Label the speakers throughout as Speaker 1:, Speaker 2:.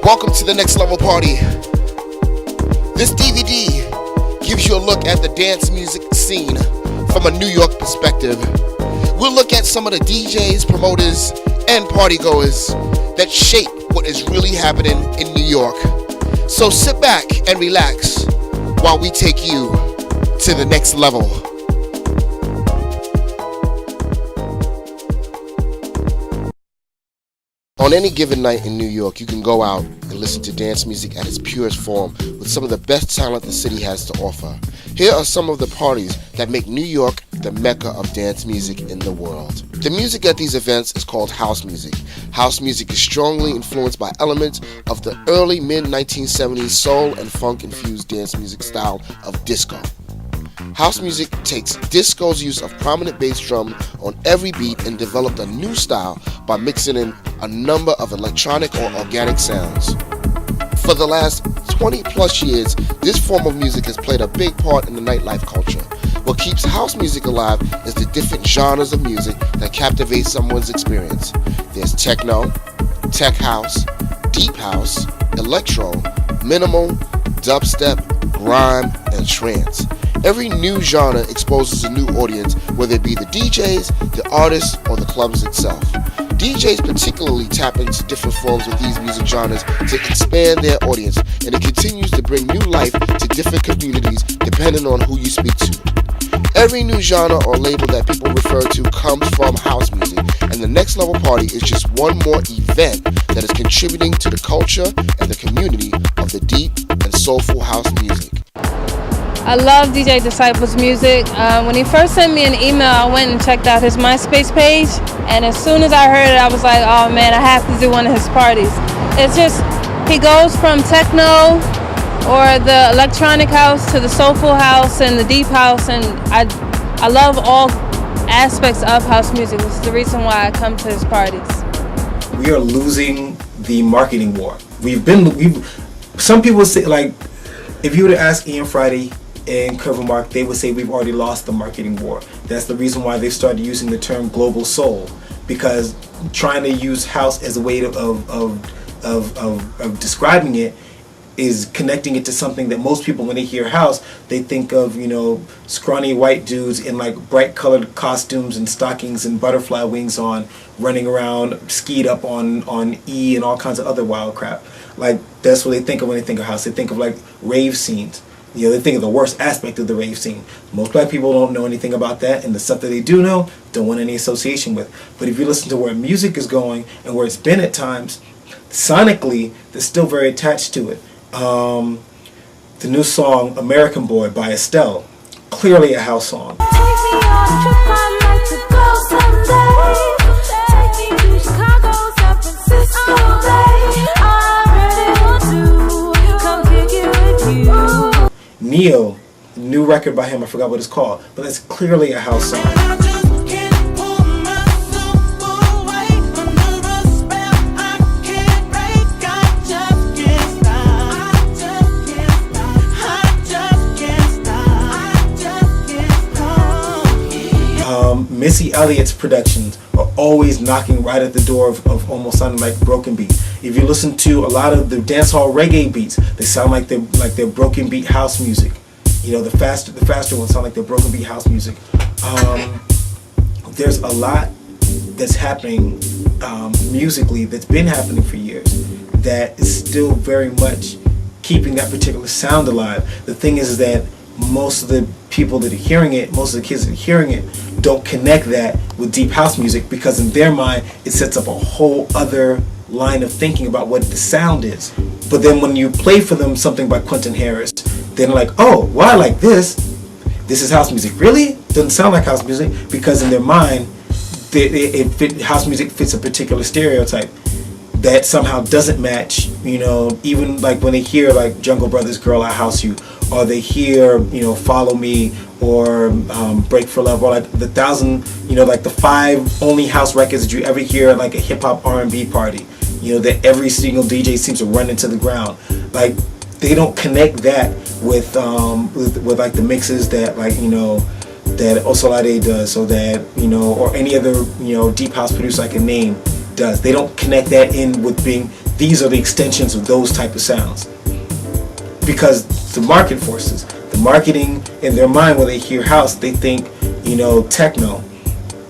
Speaker 1: Welcome to the Next Level Party. This DVD gives you a look at the dance music scene from a New York perspective. We'll look at some of the DJs, promoters, and partygoers that shape what is really happening in New York. So sit back and relax while we take you to the next level. On any given night in New York, you can go out and listen to dance music at its purest form with some of the best talent the city has to offer. Here are some of the parties that make New York the mecca of dance music in the world. The music at these events is called house music. House music is strongly influenced by elements of the early mid-1970s soul and funk-infused dance music style of disco. House music takes disco's use of prominent bass drum on every beat and developed a new style by mixing in a number of electronic or organic sounds. For the last 20 plus years, this form of music has played a big part in the nightlife culture. What keeps house music alive is the different genres of music that captivate someone's experience. There's techno, tech house, deep house, electro, minimal, dubstep, grime, and trance. Every new genre exposes a new audience, whether it be the DJs, the artists, or the clubs itself. DJs particularly tap into different forms of these music genres to expand their audience, and it continues to bring new life to different communities depending on who you speak to. Every new genre or label that people refer to comes from house music, and the Next Level Party is just one more event that is contributing to the culture and the community of the deep and soulful house music.
Speaker 2: I love DJ Disciple's music. When he first sent me an email, I went and checked out his MySpace page, and as soon as I heard it, I was like, oh man, I have to do one of his parties. It's just, he goes from techno or the electronic house to the soulful house and the deep house, and I love all aspects of house music. This is the reason why I come to his parties.
Speaker 3: We are losing the marketing war. Some people say, like, if you were to ask Ian Friday and Curve Mark, they would say we've already lost the marketing war. That's the reason why they've started using the term global soul, because trying to use house as a way of describing it is connecting it to something that most people, when they hear house, they think of, scrawny white dudes in like bright colored costumes and stockings and butterfly wings on, running around skied up on E and all kinds of other wild crap. Like, that's what they think of when they think of house. They think of like rave scenes. They think of the worst aspect of the rave scene. Most black people don't know anything about that, and the stuff that they do know, don't want any association with. But if you listen to where music is going and where it's been at times, sonically, they're still very attached to it. The new song American Boy by Estelle, clearly a house song.
Speaker 4: Take me on a trip, I'd like to go someday. Take me to Chicago, San Francisco, I really want to come kick it with you.
Speaker 3: Neo, new record by him, I forgot what it's called, but that's clearly a house song. Missy Elliott's productions are always knocking right at the door of almost sounding like broken beat. If you listen to a lot of the dancehall reggae beats, they sound like they're broken beat house music. The faster ones sound like they're broken beat house music. There's a lot that's happening musically that's been happening for years that is still very much keeping that particular sound alive. The thing is that most of the people that are hearing it, most of the kids that are hearing it, don't connect that with deep house music, because in their mind it sets up a whole other line of thinking about what the sound is. But then when you play for them something by Quentin Harris, they're like, oh, well, I like this. This is house music. Really? Doesn't sound like house music, because in their mind, house music fits a particular stereotype that somehow doesn't match, even like when they hear like Jungle Brothers' Girl, I House You, or they hear, Follow Me, or Break for Love, or like the 5 only house records that you ever hear at like a hip hop R&B party, that every single DJ seems to run into the ground. Like, they don't connect that with like the mixes that that Osolade does, or that or any other deep house producer I can name does. They don't connect that in with being these are the extensions of those type of sounds. Because the market forces, the marketing in their mind, when they hear house, they think, techno.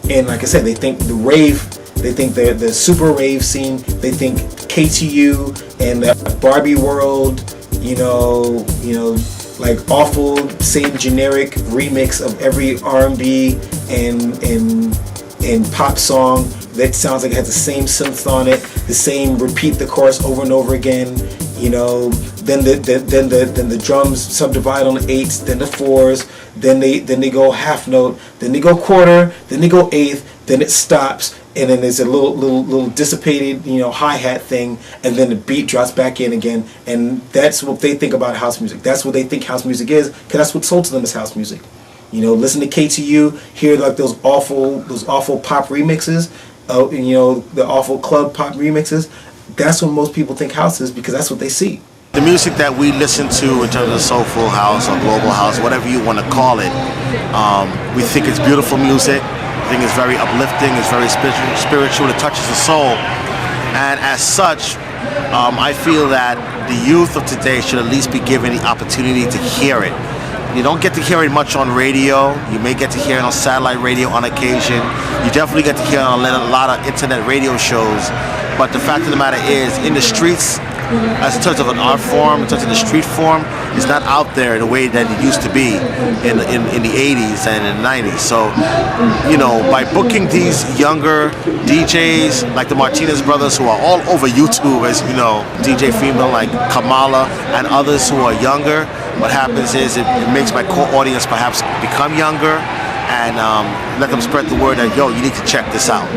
Speaker 3: And like I said, they think the rave, they think the super rave scene, they think KTU and the Barbie world, like awful, same generic remix of every R&B and pop song that sounds like it has the same synth on it, the same repeat the chorus over and over again. Then the drums subdivide on the eighths, then the fours, then they go half note, then they go quarter, then they go eighth, then it stops, and then there's a little dissipated hi-hat thing, and then the beat drops back in again, and that's what they think about house music. That's what they think house music is, because that's what sold to them as house music. Listen to KTU, hear like those awful pop remixes, the awful club pop remixes. That's what most people think house is, because that's what they see.
Speaker 5: The music that we listen to in terms of soulful house or global house, whatever you want to call it, we think it's beautiful music. I think it's very uplifting, it's very spiritual, it touches the soul. And as such, I feel that the youth of today should at least be given the opportunity to hear it. You don't get to hear it much on radio. You may get to hear it on satellite radio on occasion. You definitely get to hear it on a lot of internet radio shows. But the fact of the matter is, in the streets, as in terms of an art form, in terms of the street form, it's not out there in the way that it used to be in the 80s and in the 90s. So, by booking these younger DJs like the Martinez brothers, who are all over YouTube, as you know, DJ female like Kamala and others who are younger, what happens is it makes my core audience perhaps become younger, and let them spread the word that, yo, you need to check this out.